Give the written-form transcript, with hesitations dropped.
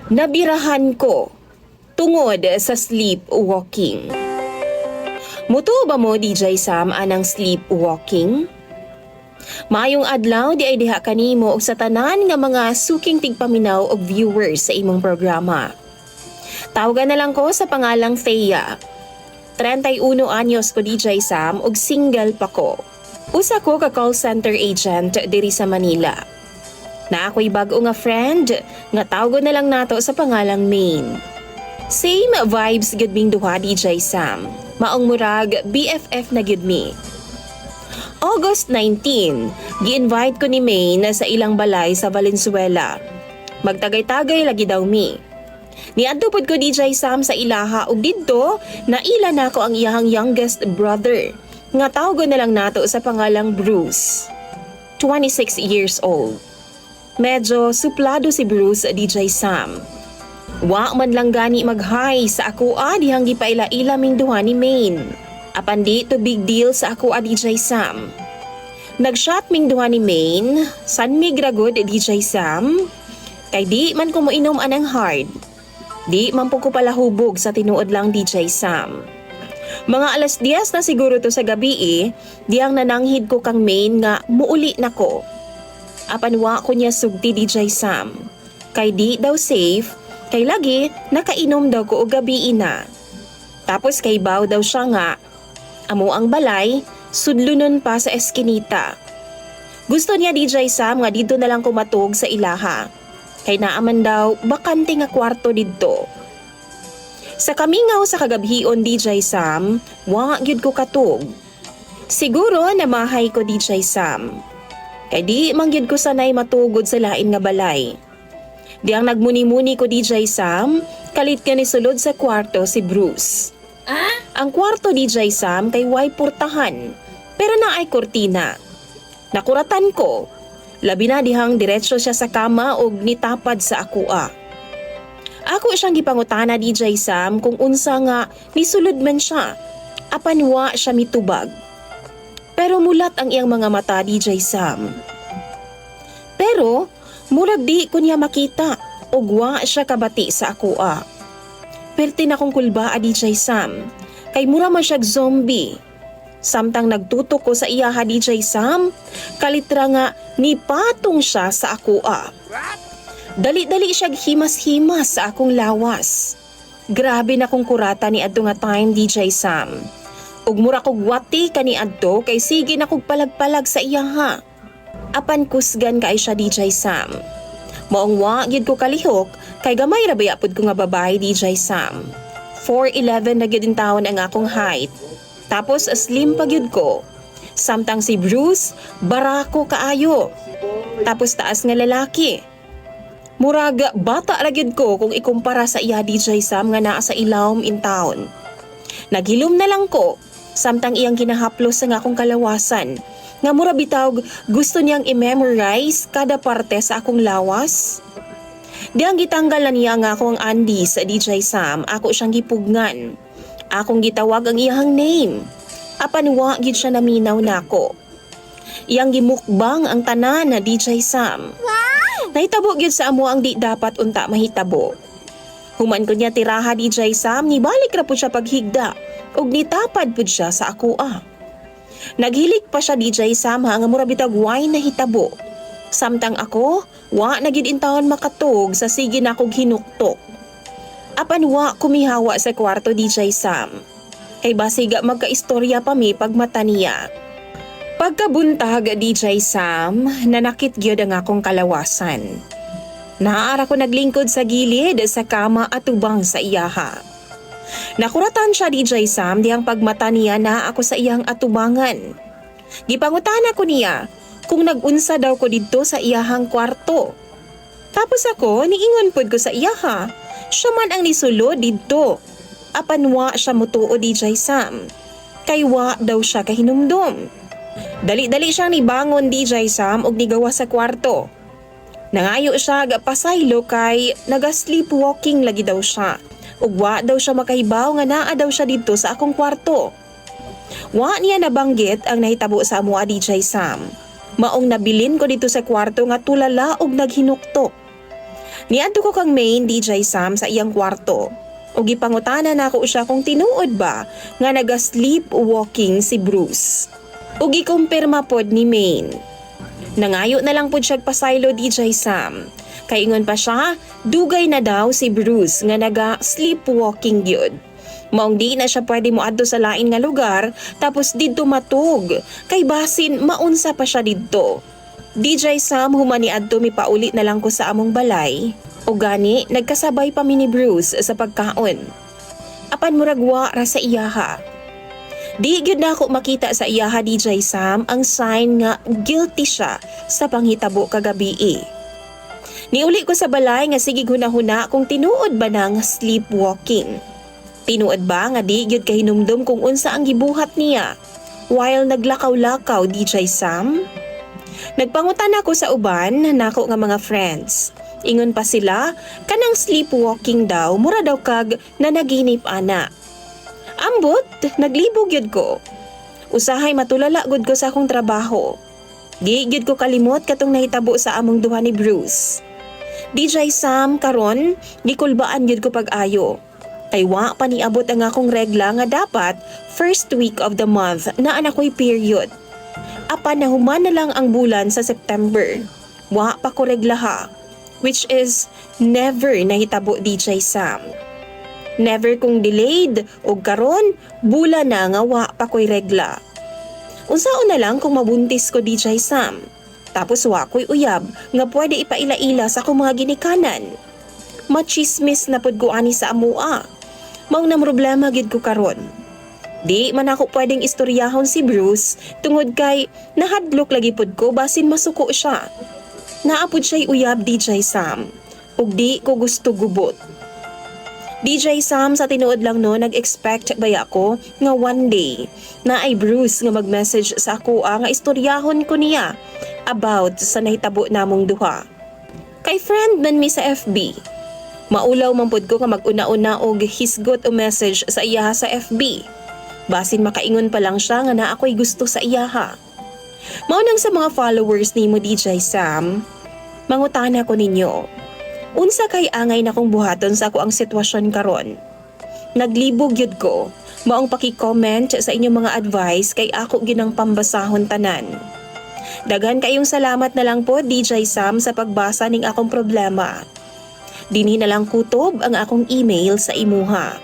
Nabirahan ko tungod sa sleepwalking. Mutuo ba mo DJ Sam anang sleepwalking? Maayong adlaw di ay diha kanimo og sa tanan nga mga suking tigpaminaw og viewers sa imong programa. Tawagan na lang ko sa pangalang Thea. 31 anyos ko DJ Sam og single pa ko. Usa ko ka call center agent diri sa Manila. Na ako'y bago nga friend, nga tawgon na lang nato sa pangalang Main. Same vibes gud ming duha DJ Sam. Maong murag BFF na gud mi. August 19, gi-invite ko ni Main sa ilang balay sa Valenzuela. Magtagay-tagay lagi daw mi. Niadto pod ko DJ Sam sa ilaha ug didto naila nako ang iyahang youngest brother. Nga tawgon na lang nato sa pangalang Bruce. 26 years old. Medyo suplado si Bruce DJ Sam. Wa man lang gani mag-hi sa ako dihang gipaila-ila ming duha ni Main. Apan di to big deal sa ako DJ Sam. Nag-shot ming duha ni Main, san mig ragod DJ Sam. Kay di man ko moinom anang hard. Di man po ko pala hubog sa tinuod lang DJ Sam. Mga alas 10 na siguro to sa gabi diyang nananghid ko kang Main nga muuli na ko. Apan wa ko niya sugti DJ Sam. Kay di daw safe, kay lagi nakainom daw ko og gabi na. Tapos kay baw daw siya nga, amo ang balay, sudlunon pa sa eskinita. Gusto niya DJ Sam nga dito na lang kumatog sa ilaha. Kay naaman daw bakante nga kwarto didto. Sa kamingaw sa kagabhion DJ Sam, wa gyud ko katog. Siguro namahay ko DJ Sam. Kay di mangyud ko sanay matugod sa lain nga balay. Di ang nagmuni-muni ko DJ Sam, kalit ka ni sulod sa kwarto si Bruce. Ang kwarto DJ Sam kay way portahan, pero na ay kortina. Nakuratan ko, labi na dihang diretso siya sa kama og nitapad sa akua. Ako siyang gipangutana DJ Sam kung unsa nga nisulod man siya, apan wa siya mitubag. Pero mulat ang iyang mga mata DJ Sam. Pero murag di ko niya makita ug wa siya kabati sa akua. Perti na kong kulba DJ Sam, kay mura man siya zombie. Samtang nagtutok ko sa iya DJ Sam, kalitra nga nipatong siya sa akua. Dali-dali siya himas-himas sa akong lawas. Grabe na kong kurata ni adto nga time DJ Sam. Ug mura kog wati kani adto kay sige na kog palag-palag sa iya. Apan kusgan kay siya DJ Sam. Maong wa gyud ko kalihok kay gamay ra bayapod ko nga babae DJ Sam. 4'11" na gyud in taon ang akong height. Tapos slim pa gyud ko. Samtang si Bruce barako kaayo. Tapos taas nga lalaki. Murag bata ra gyud ko kung ikumpara sa iya DJ Sam nga naa sa ilawom in town. Naghilom na lang ko samtang iyang kinahaplos sa akong kalawasan nga mura bitawg gusto niyang i-memorize kada parte sa akong lawas. Diyang gitanggal na niya nga akong undies sa DJ Sam, ako siyang gipugngan. Akong gitawag ang iyang name. Apan wa gid siya naminaw nako. Iyang gimukbang ang tanan na DJ Sam. Nahitabo gyud sa amo ang di dapat unta mahitabo. Human ko niya tiraha DJ Sam, nibalik ra pud siya paghigda ug nitapad pud siya sa akua. Naghilik pa siya DJ Sam nga mura bitag wine na hitabo. Samtang ako, wa na gid intawon makatog sa sige na kog hinuktok. Apan wa kumihawa sa kwarto DJ Sam. Kay basiga magkaistorya pa mi pagmata niya. Pagkabuntag DJ Sam, nanakit gyud ang akong kalawasan. Naara ko naglingkod sa gilid sa kama at tubang sa iyaha. Nakuratan siya DJ Sam diyang pagmata niya na ako sa iyang atubangan. Gipangutana ko niya kung nagunsa daw ko didto sa iyahang kwarto. Tapos ako niingon pod ko sa iyaha, siya man ang nisulod didto. Apan wa siya mutuo DJ Sam. Kay wa daw siya kahinumdom. Dali-dali siyang nibangon DJ Sam og nigawa sa kwarto. Nangayo siya pasaylo kay naga-sleepwalking lagi daw siya. Ug wa daw siya makahibaw nga naa daw siya dito sa akong kwarto. Wa niya nabanggit ang nahitabo sa amo DJ Sam. Maong nabilin ko dito sa kwarto nga tulala og naghinuktok. Niadto ko kang main DJ Sam sa iyang kwarto. O gipangutana na ako siya kung tinuod ba nga naga-sleepwalking si Bruce. O gikumpirma pod ni Main. Nangayo na lang pod siya pasaylo DJ Sam. Kaingon pa siya, dugay na daw si Bruce nga naga-sleepwalking gyud. Maong di na siya pwede moadto sa lain nga lugar tapos didto matug. Kay basin maunsa pa siya didto. DJ Sam humani adto mi paulit na lang ko sa among balay. O gani, nagkasabay pa mi ni Bruce sa pagkaon. Apan muragwa ra sa iyaha. Di gyud na ako makita sa iyaha DJ Sam ang sign nga guilty siya sa panghitabo kagabi. Niuli ko sa balay nga sige hunahuna kung tinuod ba nang sleepwalking. Tinuod ba nga di gyud kahinumdum kung unsa ang gibuhat niya while naglakaw-lakaw DJ Sam? Nagpangutan ako sa uban nako nga mga friends. Ingon pa sila, kanang sleepwalking daw, mura daw kag nanaginip ana. Ambot, naglibog yun ko. Usahay matulala gud ko sa akong trabaho. Di gyud ko kalimot katong nahitabo sa among duha ni Bruce. DJ Sam karon, gikulbaan gyud ko pag-ayo. Kay wa pa niabot ang akong regla nga dapat first week of the month na anakoy period. Apan nahuman na lang ang bulan sa September. Wa pa ko regla ha. Which is never nahitabo DJ Sam. Never kong delayed o karon bula na nga wa pa ko'y regla. Unsaon na lang kung mabuntis ko DJ Sam. Tapos wa ko'y uyab nga pwede ipaila-ila sa akong mga ginikanan. Machismis na pod ko ani sa amua. Maong na problema gid ko karon. Di man ako pwedeng istoryahon si Bruce tungod kay nahadlok lagi pod ko basin masuko siya. Naapod siya'y uyab DJ Sam. Ug di ko gusto gubot. DJ Sam sa tinuod lang no nag-expect ba ako nga one day na ay Bruce nga mag-message sa ako nga istoryahon ko niya about sa nahitabo namong duha. Kay friend man mi sa FB. Maulaw man pod ko nga mag-una-una og hisgot o message sa iyaha sa FB. Basin makaingon pa lang siya nga na ako'y gusto sa iyaha. Maunang sa mga followers nimo DJ Sam, mangutana ko ninyo. Unsa kay angay na kong buhaton sa ako ang sitwasyon karon? Naglibog yun ko, maong paki-comment sa inyong mga advice kay ako ginang pambasahon tanan. Daghan kayong salamat na lang po DJ Sam sa pagbasa ning akong problema. Dinhi na lang kutob ang akong email sa imuha.